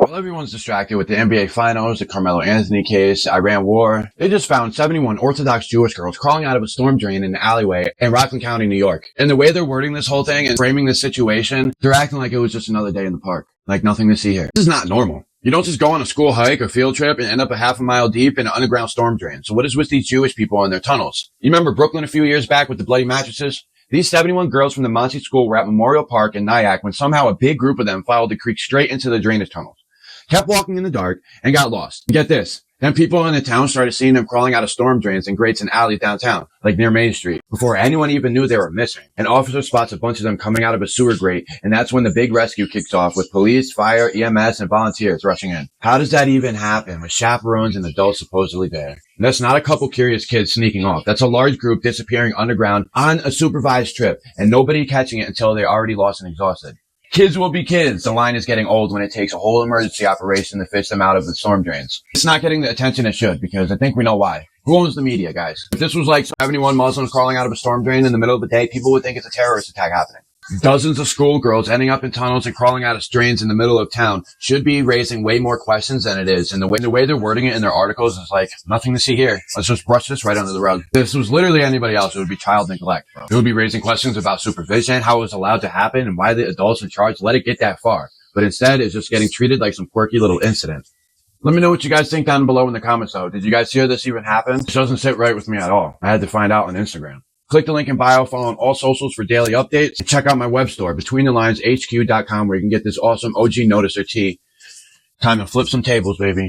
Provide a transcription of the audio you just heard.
While everyone's distracted with the NBA Finals, the Carmelo Anthony case, Iran war, they just found 71 Orthodox Jewish girls crawling out of a storm drain in an alleyway in Rockland County, New York. And the way they're wording this whole thing and framing this situation, they're acting like it was just another day in the park. Like nothing to see here. This is not normal. You don't just go on a school hike or field trip and end up a half a mile deep in an underground storm drain. So what is with these Jewish people and their tunnels? You remember Brooklyn a few years back with the bloody mattresses? These 71 girls from the Monsey School were at Memorial Park in Nyack when somehow a big group of them followed the creek straight into the drainage tunnels, kept walking in the dark, and got lost. Get this. Then people in the town started seeing them crawling out of storm drains and grates and alleys downtown, like near Main Street, before anyone even knew they were missing. An officer spots a bunch of them coming out of a sewer grate, and that's when the big rescue kicks off with police, fire, EMS, and volunteers rushing in. How does that even happen with chaperones and adults supposedly there? And that's not a couple curious kids sneaking off. That's a large group disappearing underground on a supervised trip, and nobody catching it until they're already lost and exhausted. Kids will be kids. The line is getting old when it takes a whole emergency operation to fish them out of the storm drains. It's not getting the attention it should, because I think we know why. Who owns the media, guys? If this was like 71 Muslims crawling out of a storm drain in the middle of the day, people would think it's a terrorist attack happening. Dozens of schoolgirls ending up in tunnels and crawling out of drains in the middle of town should be raising way more questions than it is. And the way they're wording it in their articles is like, nothing to see here. Let's just brush this right under the rug. If this was literally anybody else, it would be child neglect, bro. It would be raising questions about supervision, how it was allowed to happen, and why the adults in charge let it get that far. But instead, it's just getting treated like some quirky little incident. Let me know what you guys think down below in the comments, though. Did you guys hear this even happen? This doesn't sit right with me at all. I had to find out on Instagram. Click the link in bio, follow on all socials for daily updates, and check out my web store, betweenthelines.hq.com, where you can get this awesome OG noticer tee. Time to flip some tables, baby.